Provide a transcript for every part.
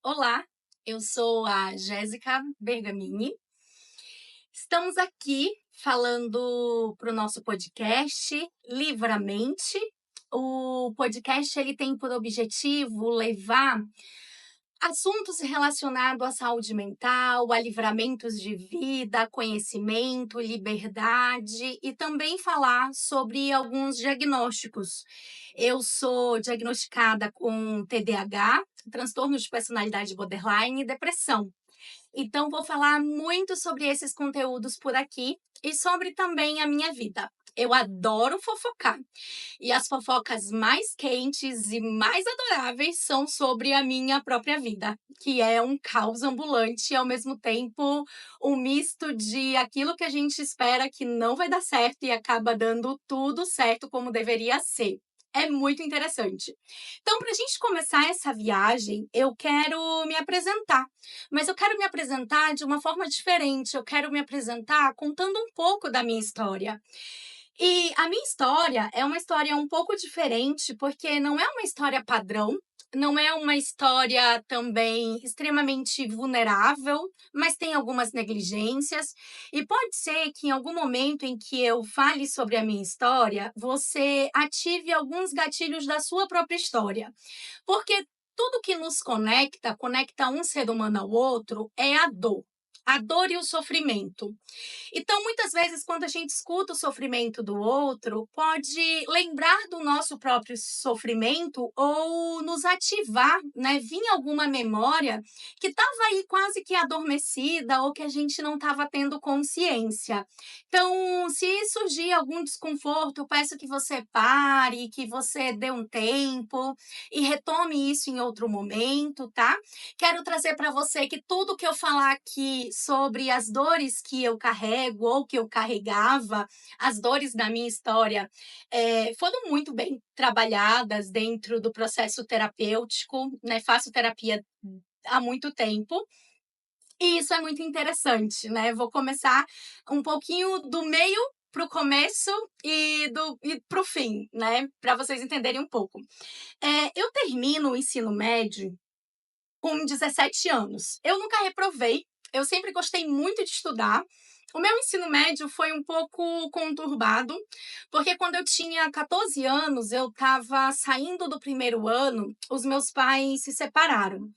Olá, eu sou a Jéssica Bergamini. Estamos aqui falando para o nosso podcast Livramente. O podcast ele tem por objetivo levar assuntos relacionados à saúde mental, a livramentos de vida, conhecimento, liberdade e também falar sobre alguns diagnósticos. Eu sou diagnosticada com TDAH, transtorno de personalidade borderline e depressão. Então, vou falar muito sobre esses conteúdos por aqui e sobre também a minha vida. Eu adoro fofocar. E as fofocas mais quentes e mais adoráveis são sobre a minha própria vida, que é um caos ambulante e, ao mesmo tempo, um misto de aquilo que a gente espera que não vai dar certo e acaba dando tudo certo como deveria ser. É muito interessante. Então, para a gente começar essa viagem, eu quero me apresentar, mas eu quero me apresentar de uma forma diferente. Eu quero me apresentar contando um pouco da minha história. E a minha história é uma história um pouco diferente, porque não é uma história padrão, não é uma história também extremamente vulnerável, mas tem algumas negligências. E pode ser que em algum momento em que eu fale sobre a minha história, você ative alguns gatilhos da sua própria história. Porque tudo que nos conecta, conecta um ser humano ao outro, é a dor. A dor e o sofrimento. Então, muitas vezes, quando a gente escuta o sofrimento do outro, pode lembrar do nosso próprio sofrimento ou nos ativar, né? Vir alguma memória que estava aí quase que adormecida ou que a gente não estava tendo consciência. Então, se surgir algum desconforto, eu peço que você pare, que você dê um tempo e retome isso em outro momento, tá? Quero trazer para você que tudo que eu falar aqui sobre as dores que eu carrego ou que eu carregava, as dores da minha história, foram muito bem trabalhadas dentro do processo terapêutico, né? Faço terapia há muito tempo. E isso é muito interessante, né? Vou começar um pouquinho do meio para o começo e para o fim, né? Para vocês entenderem um pouco. Eu termino o ensino médio com 17 anos. Eu nunca reprovei, eu sempre gostei muito de estudar. O meu ensino médio foi um pouco conturbado, porque quando eu tinha 14 anos, eu estava saindo do primeiro ano, os meus pais se separaram.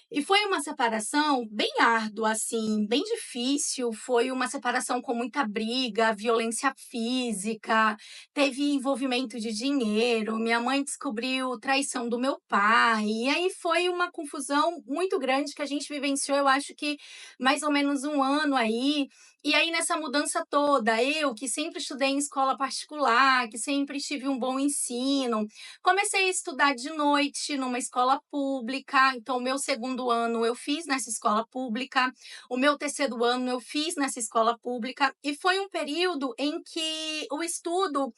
E foi uma separação bem árdua, assim, bem difícil. Foi uma separação com muita briga, violência física, teve envolvimento de dinheiro. Minha mãe descobriu traição do meu pai. E aí foi uma confusão muito grande que a gente vivenciou, eu acho que mais ou menos um ano aí. E aí, nessa mudança toda, eu que sempre estudei em escola particular, que sempre tive um bom ensino, comecei a estudar de noite numa escola pública, então o meu segundo ano eu fiz nessa escola pública, o meu terceiro ano eu fiz nessa escola pública, e foi um período em que o estudo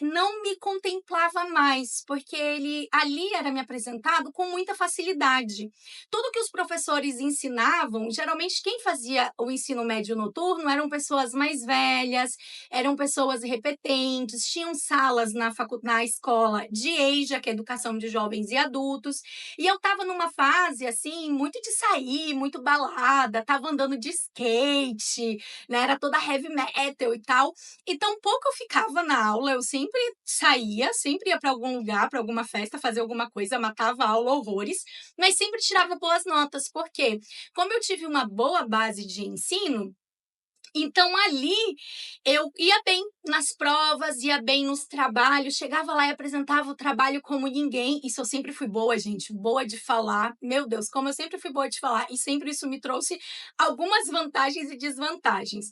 não me contemplava mais, porque ele ali era me apresentado com muita facilidade. Tudo que os professores ensinavam, geralmente quem fazia o ensino médio noturno eram pessoas mais velhas, eram pessoas repetentes, tinham salas na escola de EJA, que é Educação de Jovens e Adultos, e eu estava numa fase, assim, muito de sair, muito balada, estava andando de skate, né, era toda heavy metal e tal, então pouco eu ficava na aula, eu sempre saía, sempre ia para algum lugar, para alguma festa, fazer alguma coisa, matava a aula horrores, mas sempre tirava boas notas, porque como eu tive uma boa base de ensino, então ali eu ia bem nas provas, ia bem nos trabalhos, chegava lá e apresentava o trabalho como ninguém. Isso eu sempre fui boa, gente, boa de falar. Meu Deus, como eu sempre fui boa de falar e sempre isso me trouxe algumas vantagens e desvantagens.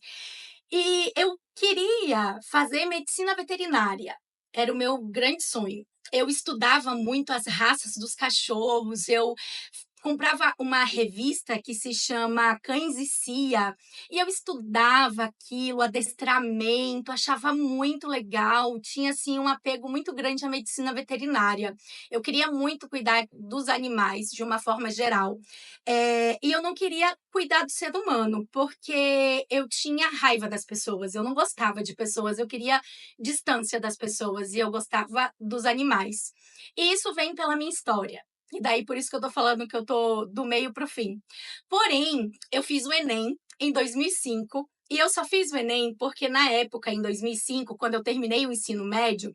E eu queria fazer medicina veterinária, era o meu grande sonho. Eu estudava muito as raças dos cachorros, eu comprava uma revista que se chama Cães e Cia, e eu estudava aquilo, adestramento, achava muito legal, tinha assim um apego muito grande à medicina veterinária. Eu queria muito cuidar dos animais de uma forma geral. E eu não queria cuidar do ser humano, porque eu tinha raiva das pessoas, eu não gostava de pessoas, eu queria distância das pessoas e eu gostava dos animais. E isso vem pela minha história. E daí por isso que eu tô falando que eu tô do meio para o fim. Porém, eu fiz o Enem em 2005 e eu só fiz o Enem porque na época, em 2005, quando eu terminei o ensino médio,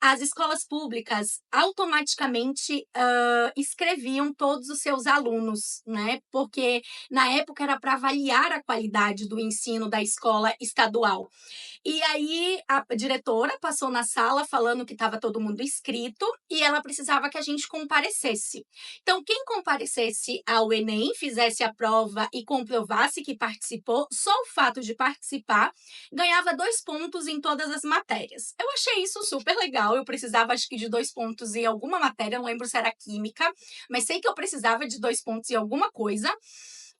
as escolas públicas automaticamente, inscreviam todos os seus alunos, né, porque na época era para avaliar a qualidade do ensino da escola estadual. E aí a diretora passou na sala falando que estava todo mundo inscrito e ela precisava que a gente comparecesse. Então, quem comparecesse ao Enem, fizesse a prova e comprovasse que participou, só o fato de participar ganhava 2 pontos em todas as matérias. Eu achei isso super legal. Eu precisava, acho que, de 2 pontos em alguma matéria, não lembro se era química, mas sei que eu precisava de 2 pontos em alguma coisa.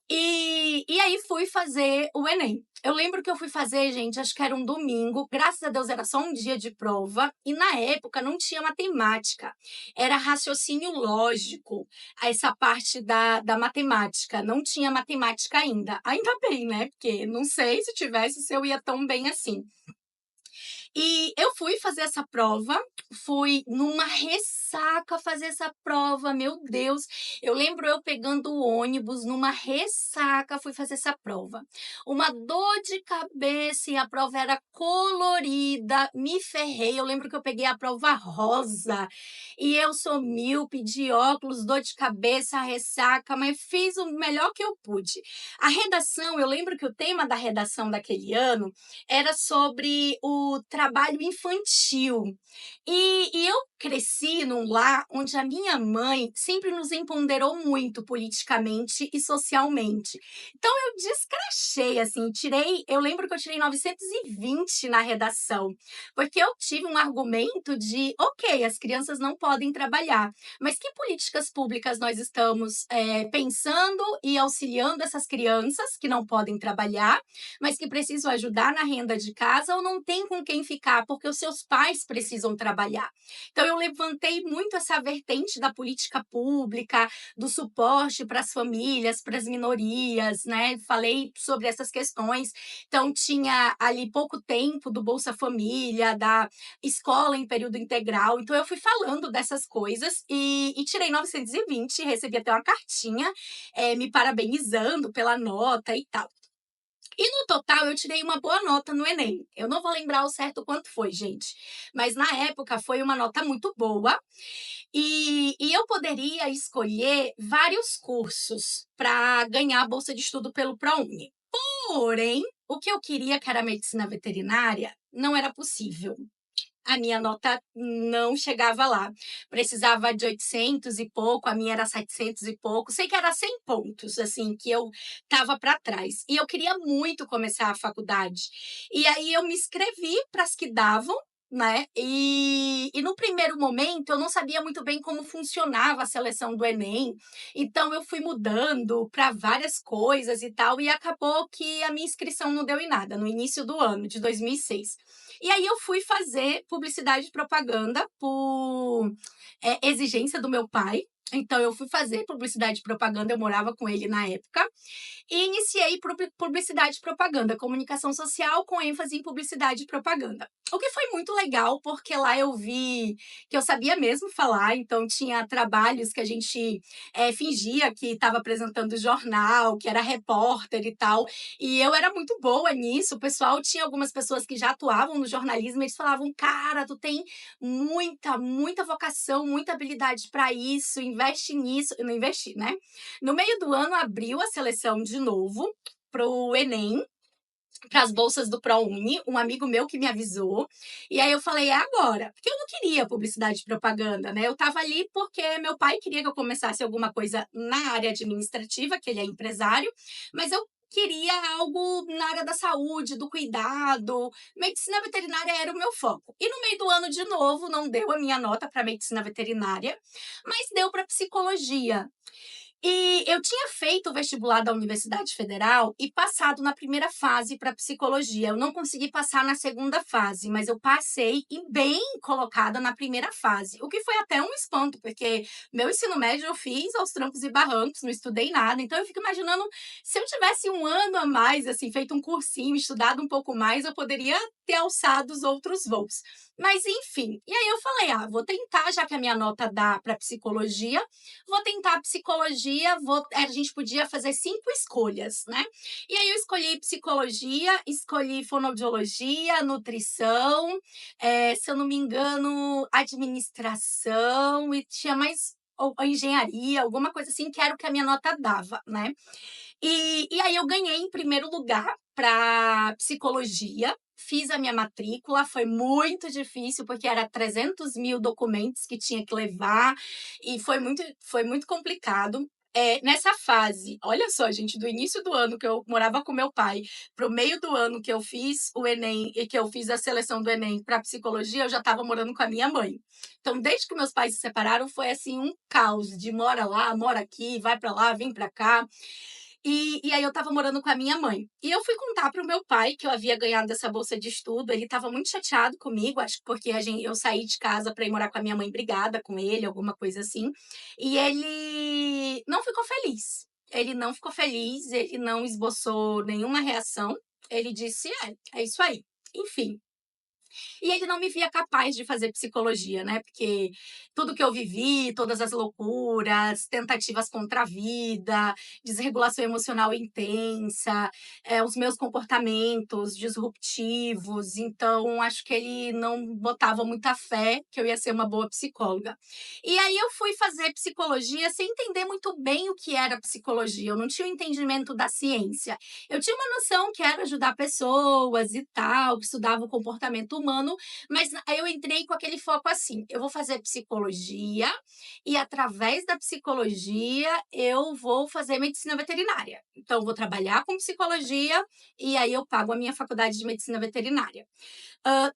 E aí fui fazer o Enem. Eu lembro que eu fui fazer, gente, acho que era um domingo, graças a Deus era só um dia de prova, e na época não tinha matemática, era raciocínio lógico, essa parte da matemática, não tinha matemática ainda. Ainda bem, né? Porque não sei se tivesse se eu ia tão bem assim. E eu fui fazer essa prova, fui numa ressaca fazer essa prova, meu Deus. Eu lembro eu pegando o ônibus numa ressaca, fui fazer essa prova. Uma dor de cabeça e a prova era colorida, me ferrei. Eu lembro que eu peguei a prova rosa e eu sou míope, de óculos, dor de cabeça, ressaca, mas fiz o melhor que eu pude. A redação, eu lembro que o tema da redação daquele ano era sobre o trabalho infantil. E eu cresci num lar onde a minha mãe sempre nos empoderou muito politicamente e socialmente. Então eu descrachei, assim, eu lembro que eu tirei 920 na redação, porque eu tive um argumento de, ok, as crianças não podem trabalhar, mas que políticas públicas nós estamos pensando e auxiliando essas crianças que não podem trabalhar, mas que precisam ajudar na renda de casa ou não tem com quem ficar, porque os seus pais precisam trabalhar. Então, eu levantei muito essa vertente da política pública, do suporte para as famílias, para as minorias, né? Falei sobre essas questões. Então, tinha ali pouco tempo do Bolsa Família, da escola em período integral. Então, eu fui falando dessas coisas e tirei 920, recebi até uma cartinha me parabenizando pela nota e tal. E no total eu tirei uma boa nota no Enem. Eu não vou lembrar ao certo quanto foi, gente, mas na época foi uma nota muito boa e eu poderia escolher vários cursos para ganhar a bolsa de estudo pelo ProUni. Porém, o que eu queria, que era medicina veterinária, não era possível. A minha nota não chegava lá. Precisava de 800 e pouco, a minha era 700 e pouco. Sei que era 100 pontos, assim, que eu estava para trás. E eu queria muito começar a faculdade. E aí eu me inscrevi para as que davam, né? E no primeiro momento eu não sabia muito bem como funcionava a seleção do Enem. Então eu fui mudando para várias coisas e tal. E acabou que a minha inscrição não deu em nada no início do ano de 2006. E aí eu fui fazer publicidade e propaganda por exigência do meu pai. Então eu fui fazer publicidade e propaganda, eu morava com ele na época, e iniciei publicidade e propaganda, comunicação social com ênfase em publicidade e propaganda. O que foi muito legal, porque lá eu vi que eu sabia mesmo falar, então tinha trabalhos que a gente fingia que estava apresentando jornal, que era repórter e tal, e eu era muito boa nisso. O pessoal tinha algumas pessoas que já atuavam no jornalismo, eles falavam: cara, tu tem muita vocação, muita habilidade para isso, investe nisso. Eu não investi, né? No meio do ano abriu a seleção de novo para o Enem, para as bolsas do ProUni, um amigo meu que me avisou. E aí eu falei, é agora. Porque eu não queria publicidade e propaganda, né? Eu estava ali porque meu pai queria que eu começasse alguma coisa na área administrativa, que ele é empresário, mas eu queria algo na área da saúde, do cuidado. Medicina veterinária era o meu foco. E no meio do ano, de novo, não deu a minha nota para medicina veterinária, mas deu para psicologia. E eu tinha feito o vestibular da Universidade Federal e passado na primeira fase para psicologia. Eu não consegui passar na segunda fase, mas eu passei e bem colocada na primeira fase, o que foi até um espanto, porque meu ensino médio eu fiz aos trancos e barrancos, não estudei nada. Então eu fico imaginando se eu tivesse um ano a mais, assim, feito um cursinho, estudado um pouco mais, eu poderia ter alçado os outros voos. Mas enfim, e aí eu falei: "Ah, vou tentar, já que a minha nota dá para psicologia, vou tentar psicologia, a gente podia fazer 5 escolhas, né. E aí eu escolhi psicologia, escolhi fonoaudiologia, nutrição, se eu não me engano, administração e tinha mais ou engenharia, alguma coisa assim, que era o que a minha nota dava, né. E aí eu ganhei em primeiro lugar para psicologia, fiz a minha matrícula, foi muito difícil, porque era 300.000 documentos que tinha que levar, e foi muito complicado. Nessa fase, olha só gente, do início do ano que eu morava com meu pai, para o meio do ano que eu fiz o Enem e que eu fiz a seleção do Enem para psicologia, eu já estava morando com a minha mãe. Então desde que meus pais se separaram foi, assim, um caos de mora lá, mora aqui, vai para lá, vem para cá. E aí eu estava morando com a minha mãe. E eu fui contar para o meu pai que eu havia ganhado essa bolsa de estudo, ele estava muito chateado comigo, acho que porque eu saí de casa para ir morar com a minha mãe brigada com ele, alguma coisa assim, e ele não ficou feliz. Ele não ficou feliz, ele não esboçou nenhuma reação, ele disse: "É isso aí". Enfim, e ele não me via capaz de fazer psicologia, né, porque tudo que eu vivi, todas as loucuras, tentativas contra a vida, desregulação emocional intensa, os meus comportamentos disruptivos, então acho que ele não botava muita fé que eu ia ser uma boa psicóloga. E aí eu fui fazer psicologia sem entender muito bem o que era psicologia, eu não tinha o entendimento da ciência. Eu tinha uma noção que era ajudar pessoas e tal, que estudava o comportamento humano, mas aí eu entrei com aquele foco assim: eu vou fazer psicologia e através da psicologia eu vou fazer medicina veterinária. Então eu vou trabalhar com psicologia e aí eu pago a minha faculdade de medicina veterinária.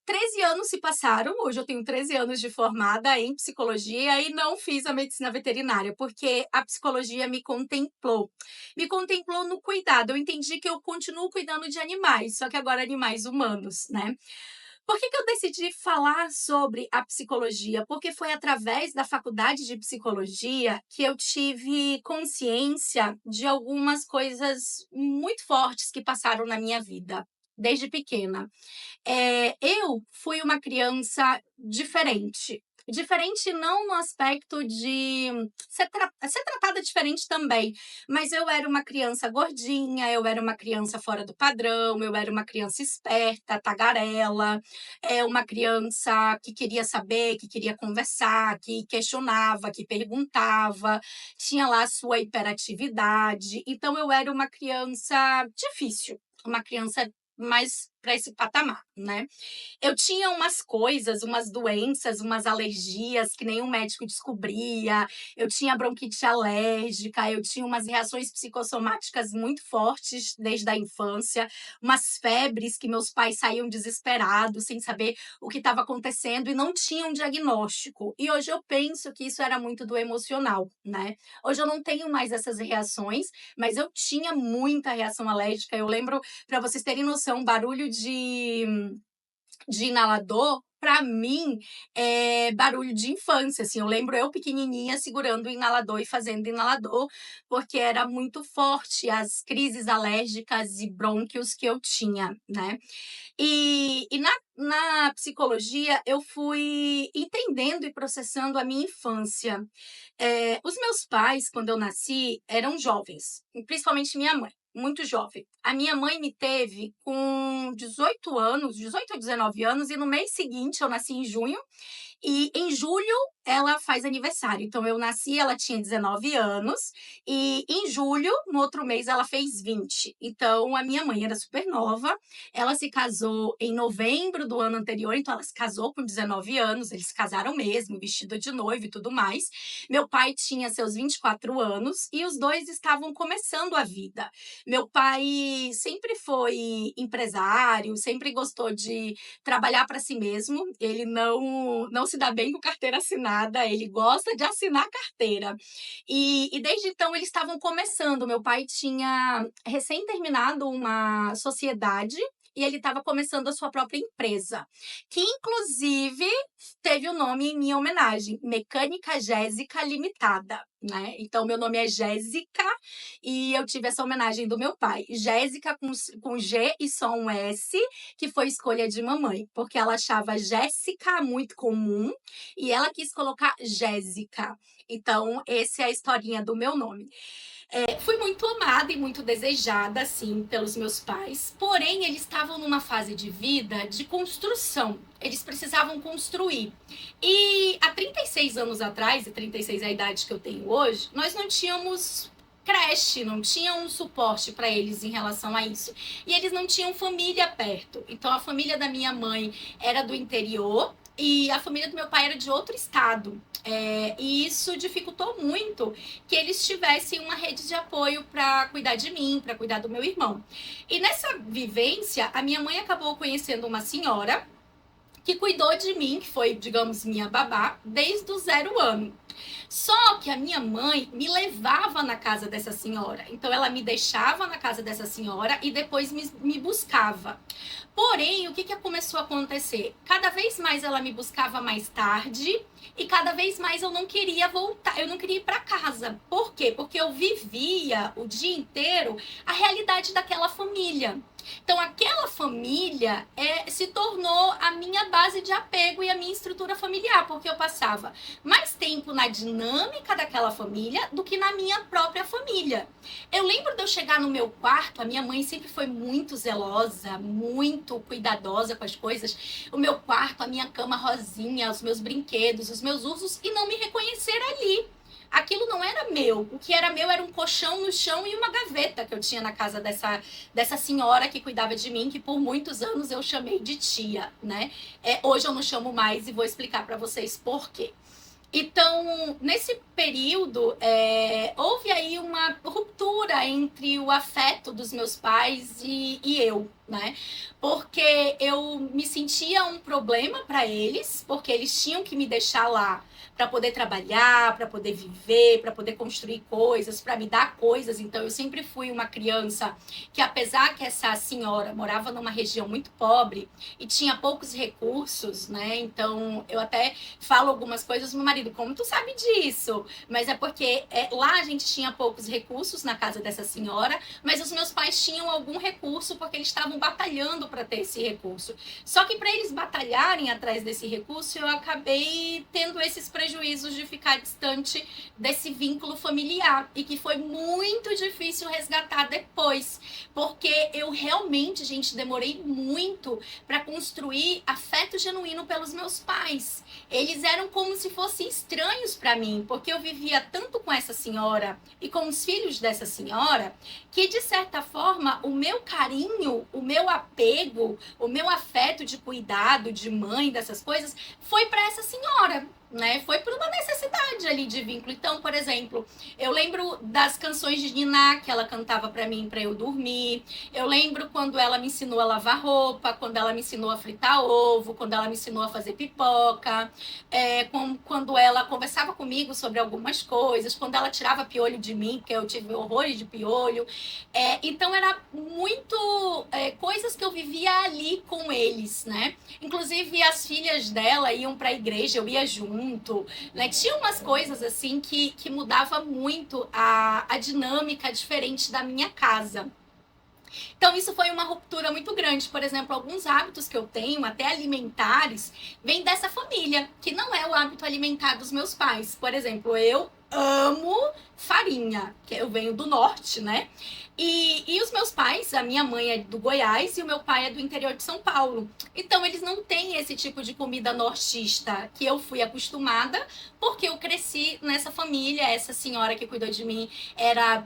13 anos se passaram, hoje eu tenho 13 anos de formada em psicologia e não fiz a medicina veterinária, porque a psicologia me contemplou. Me contemplou no cuidado, eu entendi que eu continuo cuidando de animais, só que agora animais humanos, né. Por que que eu decidi falar sobre a psicologia? Porque foi através da faculdade de psicologia que eu tive consciência de algumas coisas muito fortes que passaram na minha vida, desde pequena. Eu fui uma criança diferente. Diferente não no aspecto de ser tratada diferente também, mas eu era uma criança gordinha, eu era uma criança fora do padrão, eu era uma criança esperta, tagarela, uma criança que queria saber, que queria conversar, que questionava, que perguntava, tinha lá a sua hiperatividade. Então eu era uma criança difícil, uma criança mais para esse patamar, né. Eu tinha umas coisas, umas doenças, umas alergias que nenhum médico descobria, eu tinha bronquite alérgica, eu tinha umas reações psicossomáticas muito fortes desde a infância, umas febres que meus pais saíam desesperados, sem saber o que estava acontecendo e não tinham diagnóstico. E hoje eu penso que isso era muito do emocional, né. Hoje eu não tenho mais essas reações, mas eu tinha muita reação alérgica. Eu lembro, para vocês terem noção, barulho de inalador, para mim, é barulho de infância, assim, eu lembro eu pequenininha segurando o inalador e fazendo inalador, porque era muito forte as crises alérgicas e brônquios que eu tinha, né. E na psicologia eu fui entendendo e processando a minha infância. Os meus pais, quando eu nasci, eram jovens, e principalmente minha mãe, muito jovem. A minha mãe me teve com 18 anos, 18 ou 19 anos, e no mês seguinte, eu nasci em junho, e em julho ela faz aniversário. Então eu nasci, ela tinha 19 anos, e em julho, no outro mês, ela fez 20. Então a minha mãe era super nova, ela se casou em novembro do ano anterior, então ela se casou com 19 anos, eles se casaram mesmo, vestido de noiva e tudo mais. Meu pai tinha seus 24 anos e os dois estavam começando a vida. Meu pai sempre foi empresário, sempre gostou de trabalhar para si mesmo, ele não se dá bem com carteira assinada, ele gosta de assinar carteira. E desde então eles estavam começando. Meu pai tinha recém terminado uma sociedade e ele estava começando a sua própria empresa, que inclusive teve o nome em minha homenagem, Mecânica Jéssica Limitada, né? Então, meu nome é Jéssica e eu tive essa homenagem do meu pai. Jéssica com G e só um S, que foi escolha de mamãe, porque ela achava Jéssica muito comum e ela quis colocar Jéssica. Então, essa é a historinha do meu nome. Fui muito amada e muito desejada, assim, pelos meus pais. Porém, eles estavam numa fase de vida de construção. Eles precisavam construir. E há 36 anos atrás, e 36 é a idade que eu tenho hoje, nós não tínhamos creche, não tinha um suporte para eles em relação a isso. E eles não tinham família perto. Então, a família da minha mãe era do interior e a família do meu pai era de outro estado. E isso dificultou muito que eles tivessem uma rede de apoio para cuidar de mim, para cuidar do meu irmão. E nessa vivência, a minha mãe acabou conhecendo uma senhora que cuidou de mim, que foi, digamos, minha babá, desde o 0 ano. Só que a minha mãe me levava na casa dessa senhora. Então, ela me deixava na casa dessa senhora e depois me buscava. Porém, o que começou a acontecer? Cada vez mais ela me buscava mais tarde e cada vez mais eu não queria voltar, eu não queria ir para casa. Por quê? Porque eu vivia o dia inteiro a realidade daquela família. Então, aquela família se tornou a minha base de apego e a minha estrutura familiar, porque eu passava mais tempo na dinâmica daquela família do que na minha própria família. Eu lembro de eu chegar no meu quarto, a minha mãe sempre foi muito zelosa, muito cuidadosa com as coisas. O meu quarto, a minha cama rosinha, os meus brinquedos, os meus usos, e não me reconhecer ali. Aquilo não era meu. O que era meu era um colchão no chão e uma gaveta que eu tinha na casa dessa senhora que cuidava de mim, que por muitos anos eu chamei de tia, né? Hoje eu não chamo mais e vou explicar para vocês por quê. Então, nesse período, houve aí uma ruptura entre o afeto dos meus pais e eu, né? Porque eu me sentia um problema para eles, porque eles tinham que me deixar lá para poder trabalhar, para poder viver, para poder construir coisas, para me dar coisas. Então, eu sempre fui uma criança que, apesar que essa senhora morava numa região muito pobre e tinha poucos recursos, né? Então, eu até falo algumas coisas pro meu marido, como tu sabe disso? Mas é porque lá a gente tinha poucos recursos na casa dessa senhora, mas os meus pais tinham algum recurso porque eles estavam batalhando para ter esse recurso. Só que para eles batalharem atrás desse recurso, eu acabei tendo esses prejuízos de ficar distante desse vínculo familiar e que foi muito difícil resgatar depois, porque eu realmente, gente, demorei muito para construir afeto genuíno pelos meus pais. Eles eram como se fossem estranhos para mim, porque eu vivia tanto com essa senhora e com os filhos dessa senhora, que de certa forma o meu carinho, o meu apego, o meu afeto de cuidado, de mãe, dessas coisas, foi para essa senhora, né? Foi por uma necessidade ali de vínculo. Então, por exemplo, eu lembro das canções de Niná que ela cantava para mim para eu dormir. Eu lembro quando ela me ensinou a lavar roupa, quando ela me ensinou a fritar ovo, quando ela me ensinou a fazer pipoca, quando ela conversava comigo sobre algumas coisas, quando ela tirava piolho de mim, porque eu tive horrores de piolho. Então, era muito coisas que eu vivia ali com eles, né? Inclusive, as filhas dela iam para a igreja, eu ia junto, né? Tinha umas coisas assim que mudava muito a dinâmica diferente da minha casa. Então, isso foi uma ruptura muito grande. Por exemplo, alguns hábitos que eu tenho, até alimentares, vêm dessa família, que não é o hábito alimentar dos meus pais. Por exemplo, eu amo farinha, que eu venho do norte, né? E os meus pais, a minha mãe é do Goiás e o meu pai é do interior de São Paulo. Então, eles não têm esse tipo de comida nortista que eu fui acostumada, porque eu cresci nessa família. Essa senhora que cuidou de mim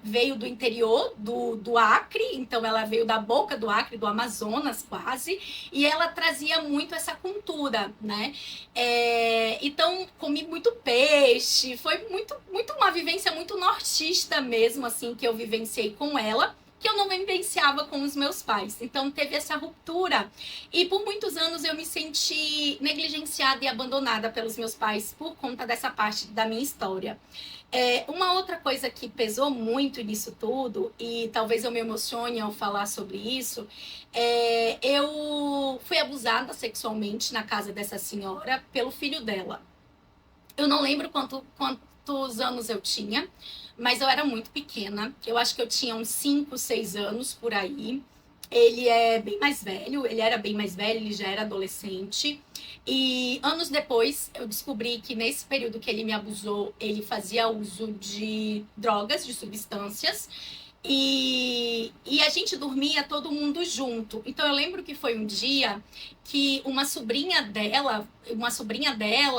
veio do interior do Acre, então ela veio da boca do Acre, do Amazonas quase, e ela trazia muito essa cultura, né? Então, comi muito peixe, foi muito uma vivência muito nortista mesmo, assim, que eu vivenciei com ela. que eu não vivenciava com os meus pais. Então teve essa ruptura e por muitos anos eu me senti negligenciada e abandonada pelos meus pais por conta dessa parte da minha história. Uma outra coisa que pesou muito nisso tudo, e talvez eu me emocione ao falar sobre isso, eu fui abusada sexualmente na casa dessa senhora pelo filho dela. Eu não lembro quantos anos eu tinha, mas eu era muito pequena. Eu acho que eu tinha uns 5, 6 anos por aí. Ele é bem mais velho, ele era bem mais velho, ele já era adolescente. E anos depois, eu descobri que nesse período que ele me abusou, ele fazia uso de drogas, de substâncias. E a gente dormia todo mundo junto. Então eu lembro que foi um dia que uma sobrinha dela,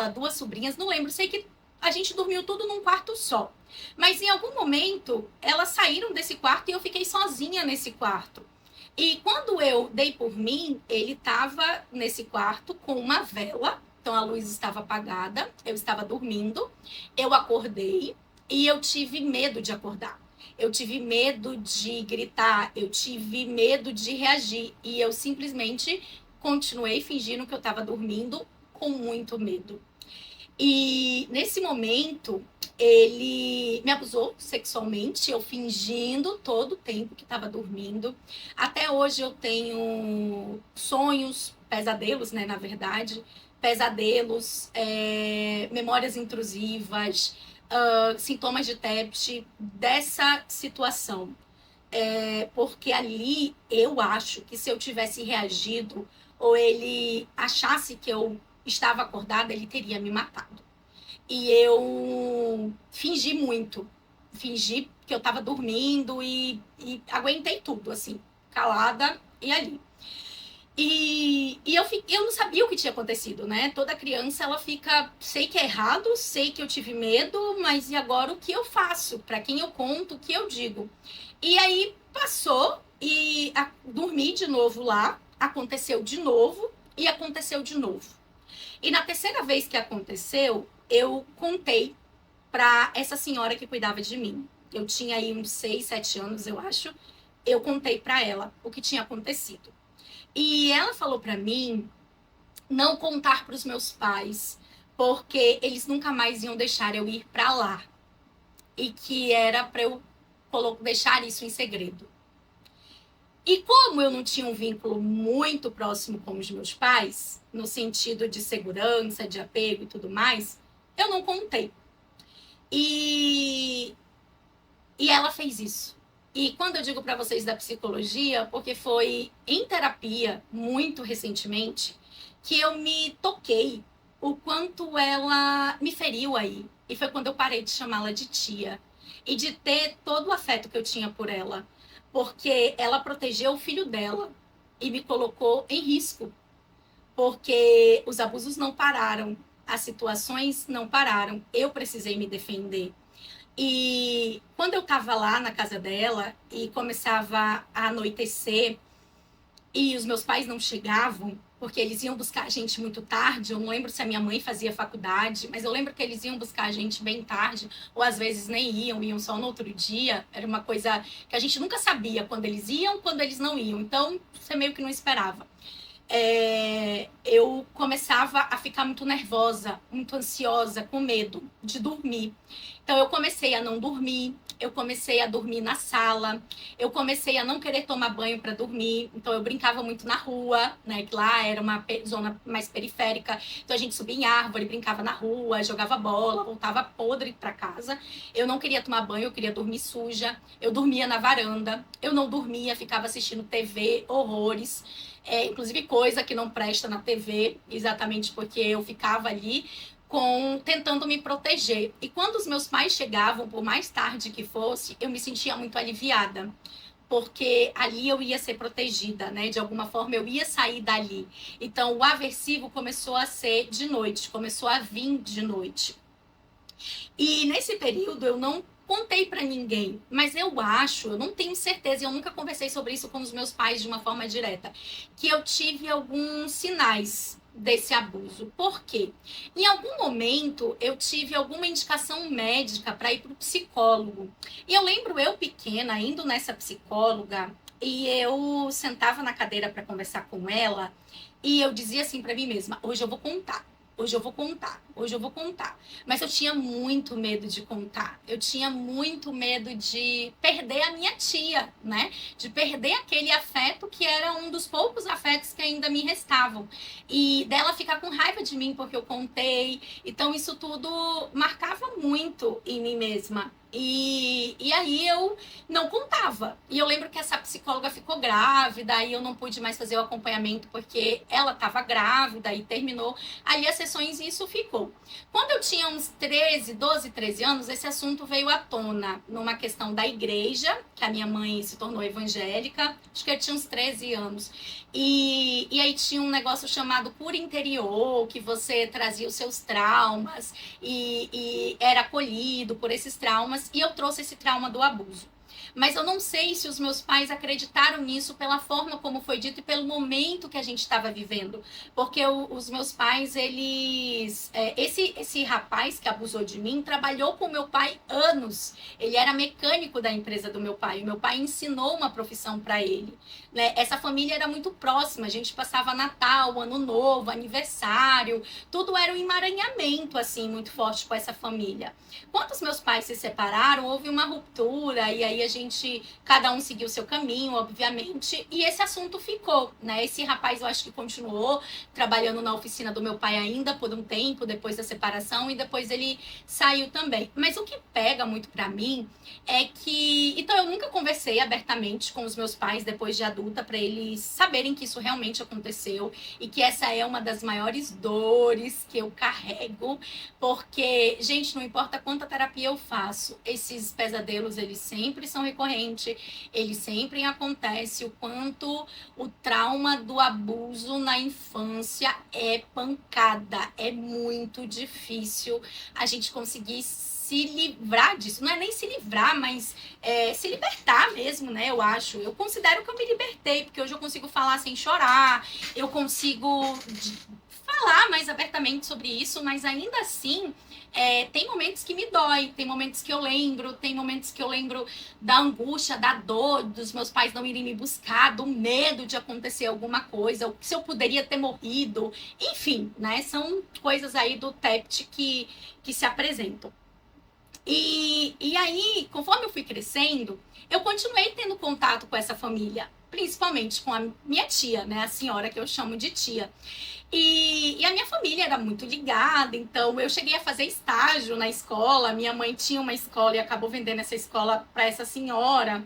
duas sobrinhas, não lembro, sei que a gente dormiu tudo num quarto só. Mas em algum momento, elas saíram desse quarto e eu fiquei sozinha nesse quarto. E quando eu dei por mim, ele estava nesse quarto com uma vela. Então a luz estava apagada, eu estava dormindo, eu acordei e eu tive medo de acordar. Eu tive medo de gritar, eu tive medo de reagir. E eu simplesmente continuei fingindo que eu estava dormindo com muito medo. E nesse momento, ele me abusou sexualmente, eu fingindo todo o tempo que estava dormindo. Até hoje eu tenho sonhos, pesadelos, né, na verdade, pesadelos, memórias intrusivas, sintomas de TEPT dessa situação. Porque ali eu acho que se eu tivesse reagido ou ele achasse que eu estava acordada, ele teria me matado. E eu fingi muito. Fingi que eu estava dormindo e aguentei tudo, assim, calada e ali. E eu não sabia o que tinha acontecido, né? Toda criança, ela fica, sei que é errado, sei que eu tive medo, mas e agora o que eu faço? Para quem eu conto, o que eu digo? E aí passou e dormi de novo lá, aconteceu de novo e aconteceu de novo. E na terceira vez que aconteceu, eu contei para essa senhora que cuidava de mim. Eu tinha aí uns 6, 7 anos, eu acho. Eu contei para ela o que tinha acontecido. E ela falou para mim não contar para os meus pais, porque eles nunca mais iam deixar eu ir para lá. E que era para eu deixar isso em segredo. E como eu não tinha um vínculo muito próximo com os meus pais, no sentido de segurança, de apego e tudo mais, eu não contei. E ela fez isso. E quando eu digo para vocês da psicologia, porque foi em terapia, muito recentemente, que eu me toquei o quanto ela me feriu aí. E foi quando eu parei de chamá-la de tia. E de ter todo o afeto que eu tinha por ela. Porque ela protegeu o filho dela e me colocou em risco. Porque os abusos não pararam, as situações não pararam. Eu precisei me defender. E quando eu estava lá na casa dela e começava a anoitecer e os meus pais não chegavam, porque eles iam buscar a gente muito tarde, eu não lembro se a minha mãe fazia faculdade, mas eu lembro que eles iam buscar a gente bem tarde, ou às vezes nem iam só no outro dia, era uma coisa que a gente nunca sabia quando eles iam, quando eles não iam, então você meio que não esperava. Eu começava a ficar muito nervosa, muito ansiosa, com medo de dormir. Então eu comecei a não dormir, eu comecei a dormir na sala, eu comecei a não querer tomar banho para dormir. Então eu brincava muito na rua, né? Que lá era uma zona mais periférica. Então a gente subia em árvore, brincava na rua, jogava bola, voltava podre para casa. Eu não queria tomar banho, eu queria dormir suja. Eu dormia na varanda, eu não dormia, ficava assistindo TV, horrores. Inclusive coisa que não presta na TV, exatamente porque eu ficava ali tentando me proteger. E quando os meus pais chegavam, por mais tarde que fosse, eu me sentia muito aliviada, porque ali eu ia ser protegida, né? De alguma forma eu ia sair dali. Então o aversivo começou a ser de noite, começou a vir de noite. E nesse período eu não contei pra ninguém, mas eu não tenho certeza, e eu nunca conversei sobre isso com os meus pais de uma forma direta, que eu tive alguns sinais desse abuso. Por quê? Em algum momento eu tive alguma indicação médica para ir para o psicólogo. E eu lembro eu pequena indo nessa psicóloga e eu sentava na cadeira para conversar com ela e eu dizia assim para mim mesma: hoje eu vou contar. Hoje eu vou contar, hoje eu vou contar. Mas eu tinha muito medo de contar. Eu tinha muito medo de perder a minha tia, né? De perder aquele afeto que era um dos poucos afetos que ainda me restavam. E dela ficar com raiva de mim porque eu contei. Então isso tudo marcava muito em mim mesma. E aí eu não contava. E eu lembro que essa psicóloga ficou grávida, e eu não pude mais fazer o acompanhamento porque ela estava grávida e terminou ali as sessões e isso ficou. Quando eu tinha uns 13 anos, esse assunto veio à tona numa questão da igreja, que a minha mãe se tornou evangélica, acho que eu tinha uns 13 anos. E aí tinha um negócio chamado cura interior, que você trazia os seus traumas e era acolhido por esses traumas, e eu trouxe esse trauma do abuso. Mas eu não sei se os meus pais acreditaram nisso pela forma como foi dito e pelo momento que a gente estava vivendo. Porque os meus pais, eles... esse rapaz que abusou de mim trabalhou com meu pai anos. Ele era mecânico da empresa do meu pai. O meu pai ensinou uma profissão para ele. Né? Essa família era muito próxima. A gente passava Natal, Ano Novo, aniversário. Tudo era um emaranhamento, assim, muito forte com essa família. Quando os meus pais se separaram, houve uma ruptura e aí cada um seguiu o seu caminho, obviamente, e esse assunto ficou, né? Esse rapaz, eu acho que continuou trabalhando na oficina do meu pai ainda por um tempo, depois da separação, e depois ele saiu também. Mas o que pega muito pra mim é que... Então, eu nunca conversei abertamente com os meus pais depois de adulta, pra eles saberem que isso realmente aconteceu, e que essa é uma das maiores dores que eu carrego, porque, gente, não importa quanta terapia eu faço, esses pesadelos, eles sempre são recorrentes, eles sempre acontecem. O quanto o trauma do abuso na infância é pancada, é muito difícil a gente conseguir se livrar disso. Não é nem se livrar, mas se libertar mesmo, né? Eu acho. Eu considero que eu me libertei, porque hoje eu consigo falar sem chorar, eu consigo falar mais abertamente sobre isso, mas ainda assim tem momentos que me dói, tem momentos que eu lembro, tem momentos que eu lembro da angústia, da dor, dos meus pais não irem me buscar, do medo de acontecer alguma coisa, ou se eu poderia ter morrido, enfim, né? São coisas aí do TEPT que se apresentam. E aí, conforme eu fui crescendo, eu continuei tendo contato com essa família, principalmente com a minha tia, né? A senhora que eu chamo de tia. E a minha família era muito ligada, então eu cheguei a fazer estágio na escola. Minha mãe tinha uma escola e acabou vendendo essa escola para essa senhora.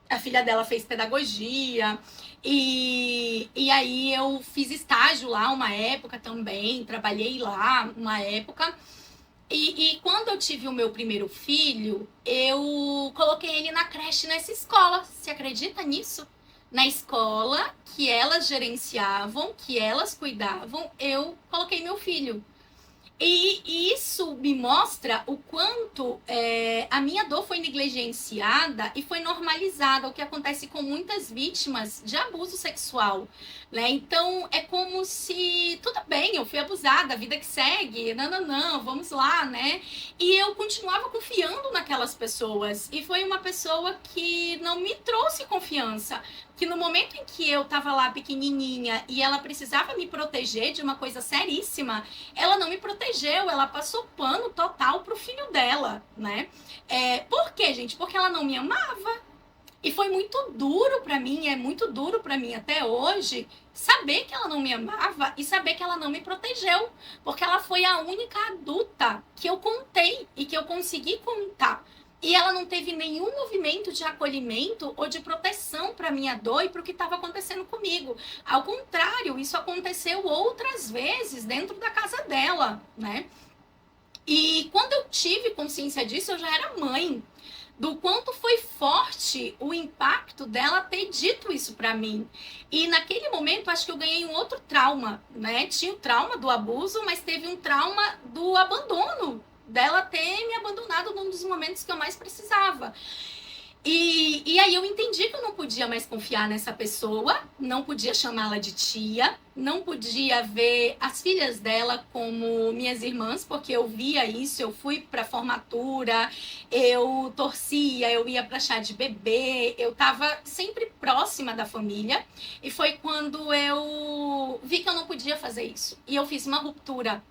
A filha dela fez pedagogia. E aí eu fiz estágio lá uma época também, trabalhei lá uma época. E quando eu tive o meu primeiro filho, eu coloquei ele na creche nessa escola. Você acredita nisso? Na escola que elas gerenciavam, que elas cuidavam, eu coloquei meu filho. E isso me mostra o quanto a minha dor foi negligenciada e foi normalizada, o que acontece com muitas vítimas de abuso sexual. Né? Então, é como se, tudo bem, eu fui abusada, a vida que segue, não, vamos lá, né? E eu continuava confiando naquelas pessoas. E foi uma pessoa que não me trouxe confiança. Que no momento em que eu estava lá pequenininha e ela precisava me proteger de uma coisa seríssima, ela não me protegeu, ela passou pano total pro filho dela, né? Por quê, gente? Porque ela não me amava. E foi muito duro pra mim, é muito duro pra mim até hoje, saber que ela não me amava e saber que ela não me protegeu. Porque ela foi a única adulta que eu contei e que eu consegui contar. E ela não teve nenhum movimento de acolhimento ou de proteção para minha dor e para o que estava acontecendo comigo. Ao contrário, isso aconteceu outras vezes dentro da casa dela, né? E quando eu tive consciência disso, eu já era mãe. Do quanto foi forte o impacto dela ter dito isso para mim. E naquele momento, acho que eu ganhei um outro trauma, né? Tinha o trauma do abuso, mas teve um trauma do abandono dela ter me abandonado num dos momentos que eu mais precisava. E aí eu entendi que eu não podia mais confiar nessa pessoa, não podia chamá-la de tia, não podia ver as filhas dela como minhas irmãs, porque eu via isso, eu fui para formatura, eu torcia, eu ia para chá de bebê, eu estava sempre próxima da família, e foi quando eu vi que eu não podia fazer isso. E eu fiz uma ruptura.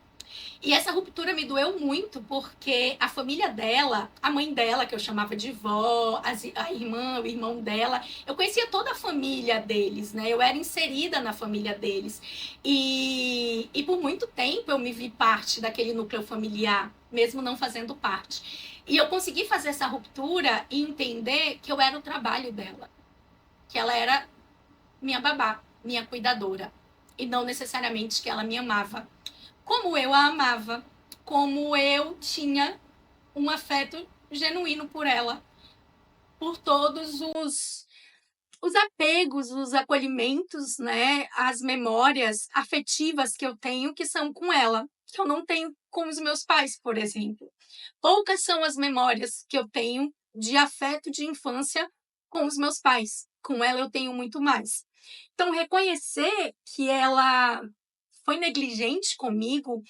E essa ruptura me doeu muito, porque a família dela, a mãe dela, que eu chamava de vó, a irmã, o irmão dela, eu conhecia toda a família deles, né? Eu era inserida na família deles. E por muito tempo eu me vi parte daquele núcleo familiar, mesmo não fazendo parte. E eu consegui fazer essa ruptura e entender que eu era o trabalho dela, que ela era minha babá, minha cuidadora, e não necessariamente que ela me amava como eu a amava, como eu tinha um afeto genuíno por ela, por todos os apegos, os acolhimentos, né, as memórias afetivas que eu tenho que são com ela, que eu não tenho com os meus pais, por exemplo. Poucas são as memórias que eu tenho de afeto de infância com os meus pais. Com ela eu tenho muito mais. Então, reconhecer que ela foi negligente comigo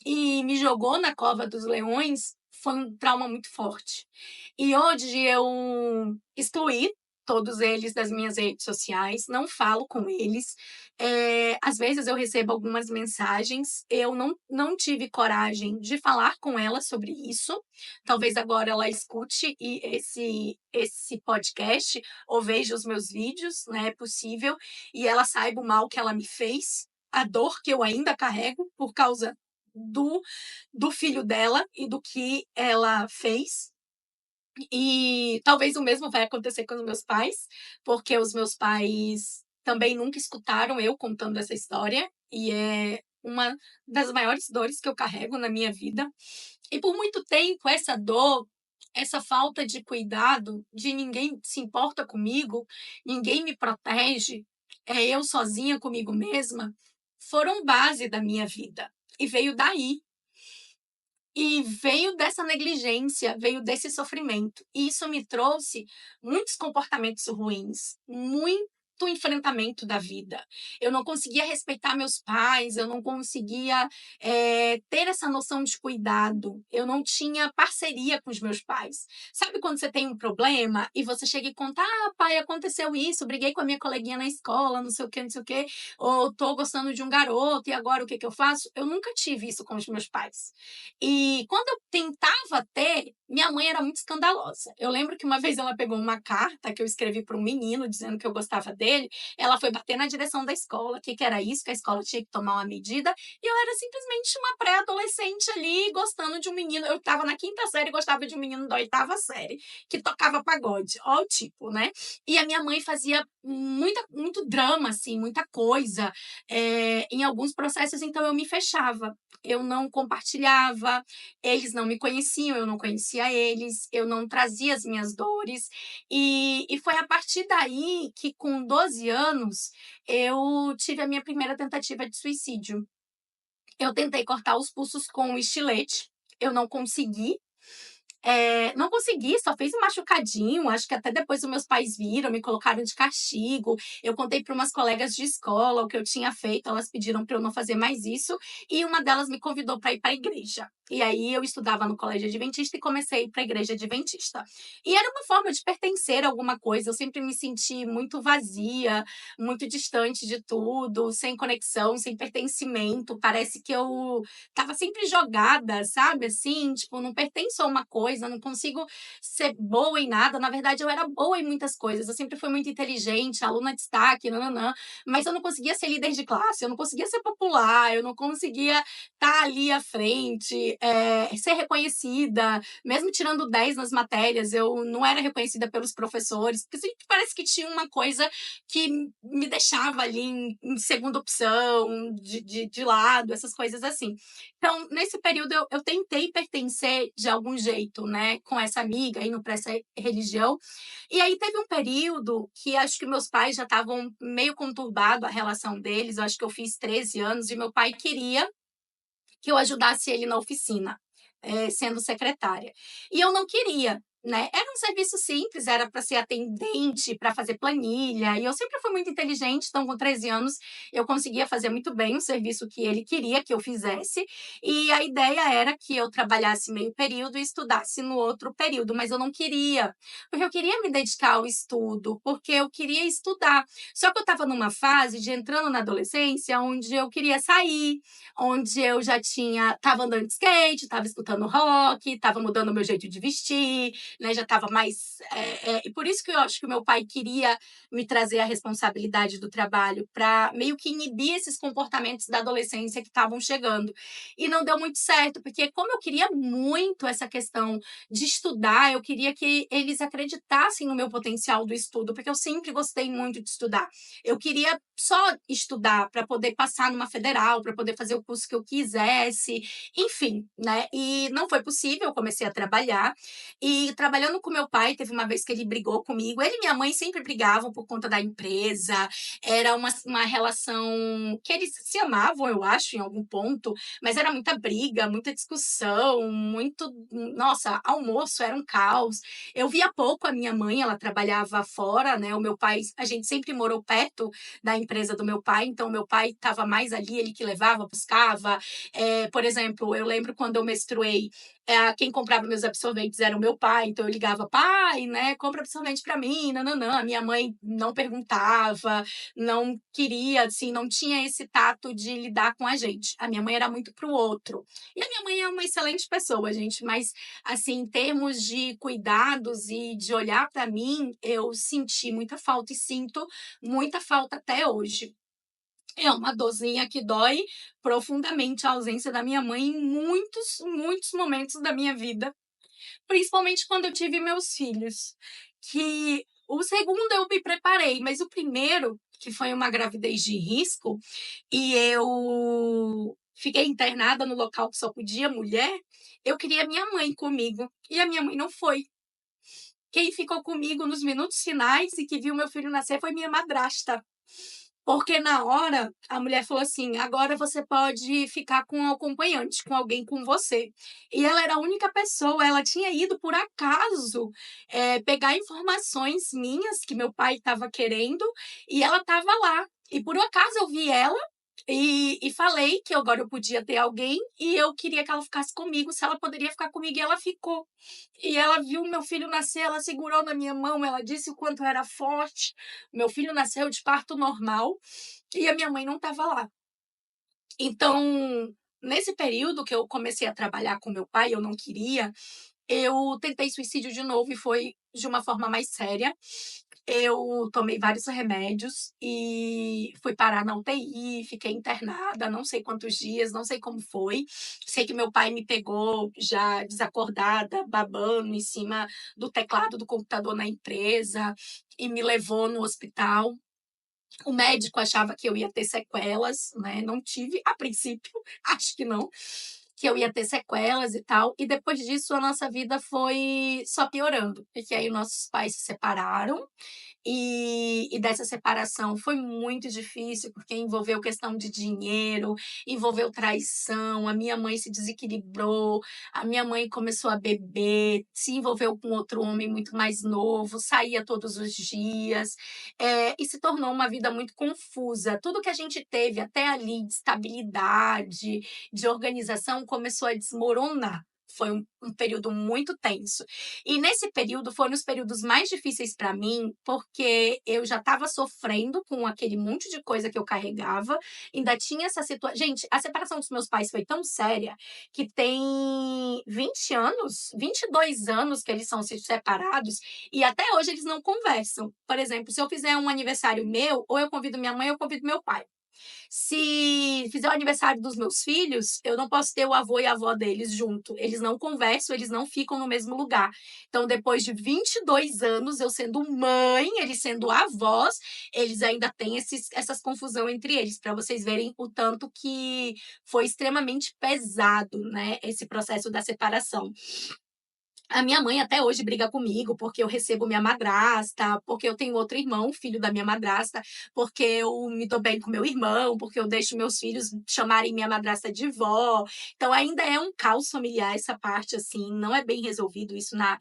e me jogou na cova dos leões foi um trauma muito forte. E hoje eu excluí todos eles das minhas redes sociais, não falo com eles. Às vezes eu recebo algumas mensagens, eu não tive coragem de falar com ela sobre isso. Talvez agora ela escute esse podcast ou veja os meus vídeos, né? É possível, e ela saiba o mal que ela me fez, a dor que eu ainda carrego por causa do, do filho dela e do que ela fez. E talvez o mesmo vai acontecer com os meus pais, porque os meus pais também nunca escutaram eu contando essa história, e é uma das maiores dores que eu carrego na minha vida. E por muito tempo, essa dor, essa falta de cuidado, de ninguém se importa comigo, ninguém me protege, é eu sozinha comigo mesma, foram base da minha vida. E veio daí. E veio dessa negligência, veio desse sofrimento. E isso me trouxe muitos comportamentos ruins, muito enfrentamento da vida. Eu não conseguia respeitar meus pais, eu não conseguia ter essa noção de cuidado, eu não tinha parceria com os meus pais. Sabe quando você tem um problema e você chega e conta: ah, pai, aconteceu isso, briguei com a minha coleguinha na escola, não sei o que, não sei o que, ou tô gostando de um garoto e agora o que que eu faço? Eu nunca tive isso com os meus pais. E quando eu tentava ter, minha mãe era muito escandalosa. Eu lembro que uma vez ela pegou uma carta que eu escrevi para um menino dizendo que eu gostava dele, ela foi bater na direção da escola, que era isso, que a escola tinha que tomar uma medida, e eu era simplesmente uma pré-adolescente ali gostando de um menino. Eu estava na quinta série e gostava de um menino da oitava série, que tocava pagode. Ó o tipo, né? E a minha mãe fazia muito drama, assim, muita coisa em alguns processos, então eu me fechava. Eu não compartilhava, eles não me conheciam, eu não conhecia eles, eu não trazia as minhas dores. E foi a partir daí que, com 12 anos, eu tive a minha primeira tentativa de suicídio. Eu tentei cortar os pulsos com um estilete, eu não consegui. Não consegui, só fez um machucadinho, acho que até depois os meus pais viram, me colocaram de castigo. Eu contei para umas colegas de escola o que eu tinha feito, elas pediram para eu não fazer mais isso, e uma delas me convidou para ir para a igreja. E aí eu estudava no colégio adventista e comecei a ir para a igreja adventista. E era uma forma de pertencer a alguma coisa, eu sempre me senti muito vazia, muito distante de tudo, sem conexão, sem pertencimento, parece que eu estava sempre jogada, sabe, assim, tipo, não pertenço a uma coisa, não consigo ser boa em nada. Na verdade, eu era boa em muitas coisas, eu sempre fui muito inteligente, aluna de destaque, nananã, mas eu não conseguia ser líder de classe, eu não conseguia ser popular, eu não conseguia estar ali à frente, ser reconhecida, mesmo tirando 10 nas matérias, eu não era reconhecida pelos professores, porque sempre parece que tinha uma coisa que me deixava ali em segunda opção, de lado, essas coisas assim. Então, nesse período, eu tentei pertencer de algum jeito, né, com essa amiga, indo para essa religião. E aí teve um período que acho que meus pais já estavam meio conturbado a relação deles. Eu acho que eu fiz 13 anos e meu pai queria que eu ajudasse ele na oficina. sendo secretária. E eu não queria, né? Era um serviço simples, era para ser atendente, para fazer planilha, e eu sempre fui muito inteligente, então com 13 anos eu conseguia fazer muito bem o serviço que ele queria que eu fizesse, e a ideia era que eu trabalhasse meio período e estudasse no outro período, mas eu não queria, porque eu queria me dedicar ao estudo, porque eu queria estudar. Só que eu estava numa fase de entrando na adolescência, onde eu queria sair, onde eu já tinha estava andando de skate, estava escutando rock, estava mudando o meu jeito de vestir, né, já estava mais. E por isso que eu acho que o meu pai queria me trazer a responsabilidade do trabalho para meio que inibir esses comportamentos da adolescência que estavam chegando. E não deu muito certo, porque como eu queria muito essa questão de estudar, eu queria que eles acreditassem no meu potencial do estudo, porque eu sempre gostei muito de estudar. Eu queria só estudar para poder passar numa federal, para poder fazer o curso que eu quisesse, enfim, né? E não foi possível, eu comecei a trabalhar. E trabalhando com meu pai, teve uma vez que ele brigou comigo. Ele e minha mãe sempre brigavam por conta da empresa. Era uma relação que eles se amavam, eu acho, em algum ponto, mas era muita briga, muita discussão, muito. Nossa, almoço era um caos. Eu via pouco a minha mãe, ela trabalhava fora, né? O meu pai, a gente sempre morou perto da empresa do meu pai, então meu pai estava mais ali, ele que levava, buscava. Por exemplo, eu lembro quando eu menstruei, quem comprava meus absorventes era o meu pai, então eu ligava, pai, né, compra absorvente para mim, nananã. A minha mãe não perguntava, não queria, assim, não tinha esse tato de lidar com a gente. A minha mãe era muito pro outro. E a minha mãe é uma excelente pessoa, gente, mas, assim, em termos de cuidados e de olhar para mim, eu senti muita falta e sinto muita falta até hoje. É uma dorzinha que dói profundamente a ausência da minha mãe em muitos, muitos momentos da minha vida, principalmente quando eu tive meus filhos. Que o segundo eu me preparei, mas o primeiro, que foi uma gravidez de risco, e eu fiquei internada no local que só podia mulher, eu queria minha mãe comigo, e a minha mãe não foi. Quem ficou comigo nos minutos finais e que viu meu filho nascer foi minha madrasta. Porque na hora, a mulher falou assim: agora você pode ficar com um acompanhante, com alguém com você. E ela era a única pessoa, ela tinha ido por acaso pegar informações minhas que meu pai estava querendo, e ela estava lá. E por acaso eu vi ela e falei que agora eu podia ter alguém e eu queria que ela ficasse comigo, se ela poderia ficar comigo, e ela ficou. E ela viu meu filho nascer, ela segurou na minha mão, ela disse o quanto era forte. Meu filho nasceu de parto normal e a minha mãe não estava lá. Então, nesse período que eu comecei a trabalhar com meu pai, eu não queria, eu tentei suicídio de novo e foi de uma forma mais séria. Eu tomei vários remédios e fui parar na UTI, fiquei internada, não sei quantos dias, não sei como foi. Sei que meu pai me pegou já desacordada, babando em cima do teclado do computador na empresa e me levou no hospital. O médico achava que eu ia ter sequelas, né? Não tive, a princípio, acho que não, que eu ia ter sequelas e tal. E depois disso, a nossa vida foi só piorando, porque aí nossos pais se separaram e dessa separação foi muito difícil, porque envolveu questão de dinheiro, envolveu traição, a minha mãe se desequilibrou, a minha mãe começou a beber, se envolveu com outro homem muito mais novo, saía todos os dias, e se tornou uma vida muito confusa. Tudo que a gente teve até ali de estabilidade, de organização, começou a desmoronar. Foi um período muito tenso. E nesse período foram os períodos mais difíceis para mim, porque eu já estava sofrendo com aquele monte de coisa que eu carregava, ainda tinha essa situação. Gente, a separação dos meus pais foi tão séria que tem 20 anos, 22 anos que eles são se separados e até hoje eles não conversam. Por exemplo, se eu fizer um aniversário meu, ou eu convido minha mãe ou eu convido meu pai. Se fizer o aniversário dos meus filhos, eu não posso ter o avô e a avó deles junto. Eles não conversam, eles não ficam no mesmo lugar. Então, depois de 22 anos, eu sendo mãe, eles sendo avós, eles ainda têm essas confusão entre eles, para vocês verem o tanto que foi extremamente pesado, né, esse processo da separação. A minha mãe até hoje briga comigo, porque eu recebo minha madrasta, porque eu tenho outro irmão, filho da minha madrasta, porque eu me dou bem com meu irmão, porque eu deixo meus filhos chamarem minha madrasta de vó. Então ainda é um caos familiar essa parte, assim, não é bem resolvido isso na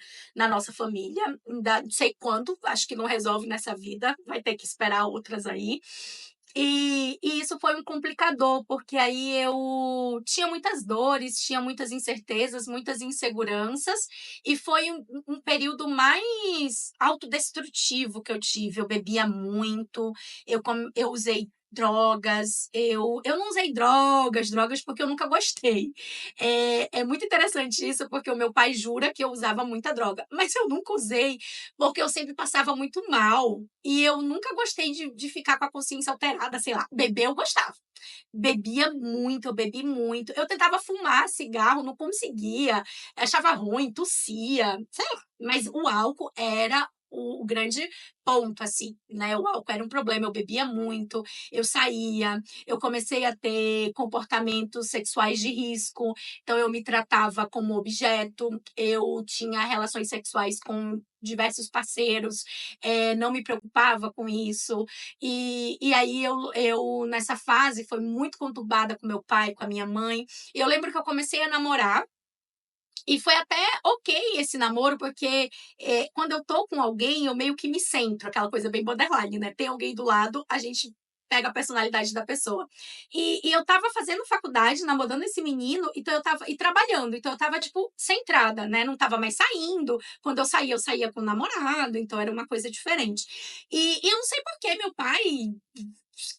nossa família. Ainda não sei quando, acho que não resolve nessa vida, vai ter que esperar outras aí. E isso foi um complicador, porque aí eu tinha muitas dores, tinha muitas incertezas, muitas inseguranças, e foi um período mais autodestrutivo que eu tive. Eu bebia muito, eu usei drogas, eu não usei drogas, porque eu nunca gostei. É muito interessante isso, porque o meu pai jura que eu usava muita droga, mas eu nunca usei, porque eu sempre passava muito mal. E eu nunca gostei de ficar com a consciência alterada, sei lá. Beber eu gostava. Bebia muito, eu bebi muito. Eu tentava fumar cigarro, não conseguia. Achava ruim, tossia, sei lá. Mas o álcool era o grande ponto, assim, né? O álcool era um problema. Eu bebia muito, eu saía, eu comecei a ter comportamentos sexuais de risco. Então, eu me tratava como objeto, eu tinha relações sexuais com diversos parceiros, não me preocupava com isso. E aí eu, nessa fase, foi muito conturbada com meu pai, com a minha mãe. E eu lembro que eu comecei a namorar, e foi até ok esse namoro, porque quando eu tô com alguém, eu meio que me centro, aquela coisa bem borderline, né? Tem alguém do lado, a gente pega a personalidade da pessoa. E eu tava fazendo faculdade, namorando esse menino, então eu tava, e trabalhando, então eu tava, tipo, centrada, né? Não tava mais saindo. Quando eu saía com o namorado, então era uma coisa diferente. E eu não sei por que meu pai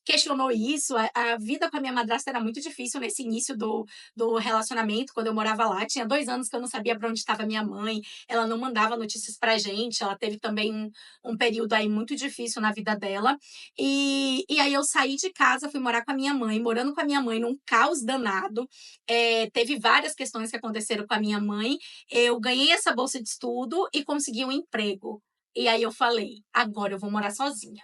questionou isso. A vida com a minha madrasta era muito difícil nesse início do relacionamento, quando eu morava lá. Tinha 2 anos que eu não sabia para onde estava minha mãe, ela não mandava notícias pra gente, ela teve também um período aí muito difícil na vida dela. E aí eu saí de casa, fui morar com a minha mãe, morando com a minha mãe num caos danado. Teve várias questões que aconteceram com a minha mãe. Eu ganhei essa bolsa de estudo e consegui um emprego. E aí eu falei, agora eu vou morar sozinha.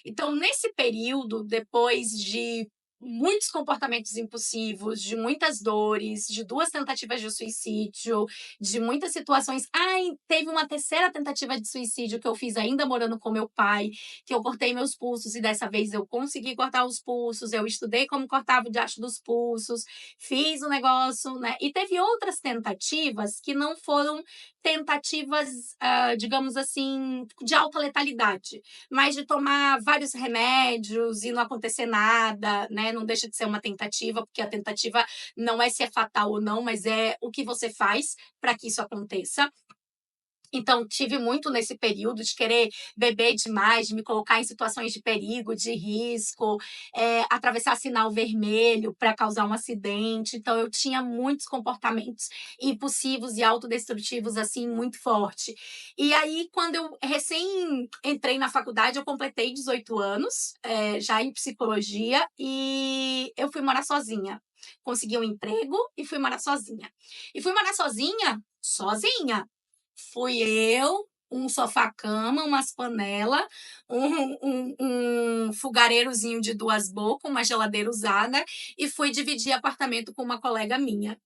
Então, nesse período, depois de muitos comportamentos impulsivos, de muitas dores, de 2 tentativas de suicídio, de muitas situações. Ai, teve uma terceira tentativa de suicídio que eu fiz ainda morando com meu pai, que eu cortei meus pulsos e dessa vez eu consegui cortar os pulsos, eu estudei como cortava o diacho dos pulsos, fiz o negócio, né? E teve outras tentativas que não foram tentativas, digamos assim, de alta letalidade, mas de tomar vários remédios e não acontecer nada, né? Não deixa de ser uma tentativa, porque a tentativa não é se é fatal ou não, mas é o que você faz para que isso aconteça. Então, tive muito nesse período de querer beber demais, de me colocar em situações de perigo, de risco, atravessar sinal vermelho para causar um acidente. Então, eu tinha muitos comportamentos impulsivos e autodestrutivos, assim, muito forte. E aí, quando eu recém entrei na faculdade, eu completei 18 anos, já em psicologia, e eu fui morar sozinha. Consegui um emprego e fui morar sozinha. E fui morar sozinha, sozinha. Fui eu, um sofá-cama, umas panela, um fogareirozinho de 2 bocas, uma geladeira usada, e fui dividir apartamento com uma colega minha.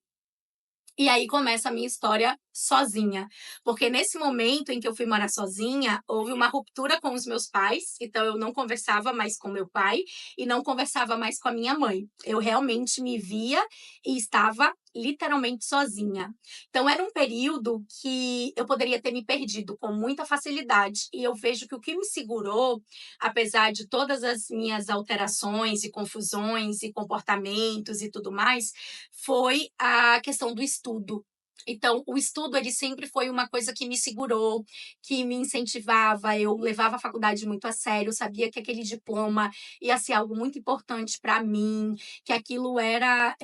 E aí começa a minha história sozinha, porque nesse momento em que eu fui morar sozinha, houve uma ruptura com os meus pais, então eu não conversava mais com meu pai e não conversava mais com a minha mãe. Eu realmente me via e estava literalmente sozinha. Então era um período que eu poderia ter me perdido com muita facilidade, e eu vejo que o que me segurou, apesar de todas as minhas alterações e confusões e comportamentos e tudo mais, foi a questão do estudo. Então, o estudo, ele sempre foi uma coisa que me segurou, que me incentivava. Eu levava a faculdade muito a sério, sabia que aquele diploma ia ser algo muito importante para mim, que aquilo era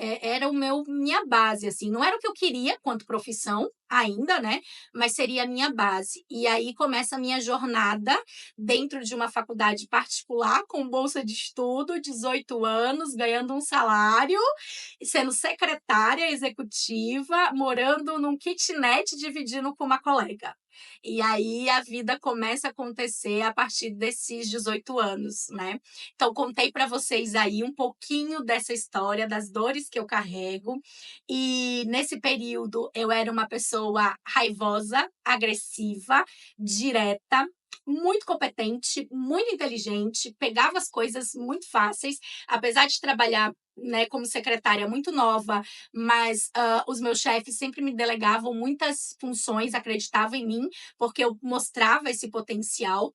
o meu minha base, assim. Não era o que eu queria quanto profissão ainda, né, mas seria a minha base. E aí começa a minha jornada dentro de uma faculdade particular, com bolsa de estudo, 18 anos, ganhando um salário, sendo secretária executiva, morando num kitnet, dividindo com uma colega. E aí a vida começa a acontecer a partir desses 18 anos, né. Então contei para vocês aí um pouquinho dessa história, das dores que eu carrego, e nesse período eu era uma pessoa raivosa, agressiva, direta, muito competente, muito inteligente, pegava as coisas muito fáceis, apesar de trabalhar, né, como secretária muito nova, mas, os meus chefes sempre me delegavam muitas funções, acreditavam em mim, porque eu mostrava esse potencial,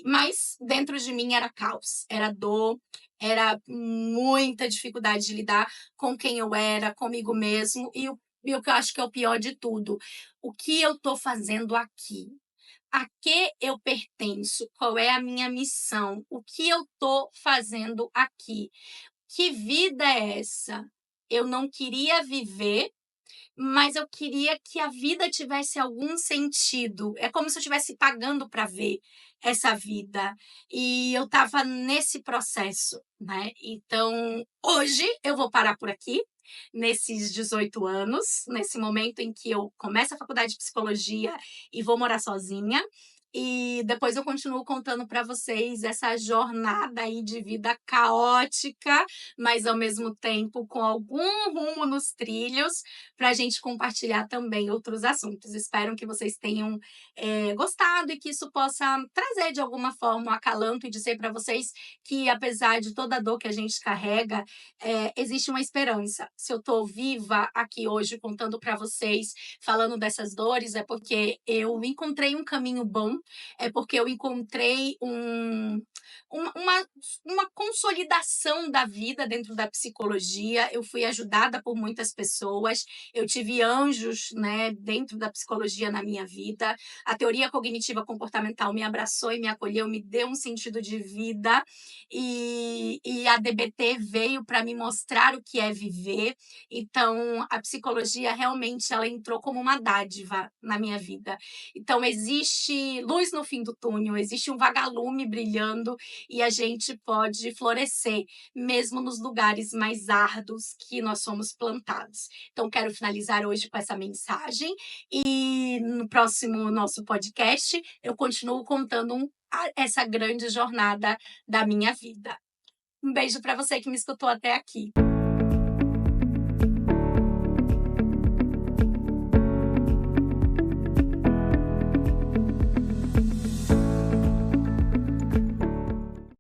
mas dentro de mim era caos, era dor, era muita dificuldade de lidar com quem eu era, comigo mesmo, e o que eu acho que é o pior de tudo, o que eu estou fazendo aqui? A que eu pertenço? Qual é a minha missão? O que eu estou fazendo aqui? Que vida é essa? Eu não queria viver, mas eu queria que a vida tivesse algum sentido. É como se eu estivesse pagando para ver essa vida. E eu estava nesse processo, né. Então, hoje eu vou parar por aqui, nesses 18 anos, nesse momento em que eu começo a faculdade de psicologia e vou morar sozinha. E depois eu continuo contando para vocês essa jornada aí de vida caótica, mas ao mesmo tempo com algum rumo nos trilhos, para a gente compartilhar também outros assuntos. Espero que vocês tenham, gostado e que isso possa trazer de alguma forma um acalanto e dizer para vocês que apesar de toda a dor que a gente carrega, existe uma esperança. Se eu estou viva aqui hoje contando para vocês, falando dessas dores, é porque eu encontrei um caminho bom, é porque eu encontrei uma consolidação da vida dentro da psicologia. Eu fui ajudada por muitas pessoas, eu tive anjos, né, dentro da psicologia na minha vida. A teoria cognitiva comportamental me abraçou e me acolheu, me deu um sentido de vida, e a DBT veio para me mostrar o que é viver. Então, a psicologia realmente ela entrou como uma dádiva na minha vida. Então, existe luz no fim do túnel, existe um vagalume brilhando e a gente pode florescer, mesmo nos lugares mais árduos que nós somos plantados. Então, quero finalizar hoje com essa mensagem e no próximo nosso podcast eu continuo contando essa grande jornada da minha vida. Um beijo para você que me escutou até aqui.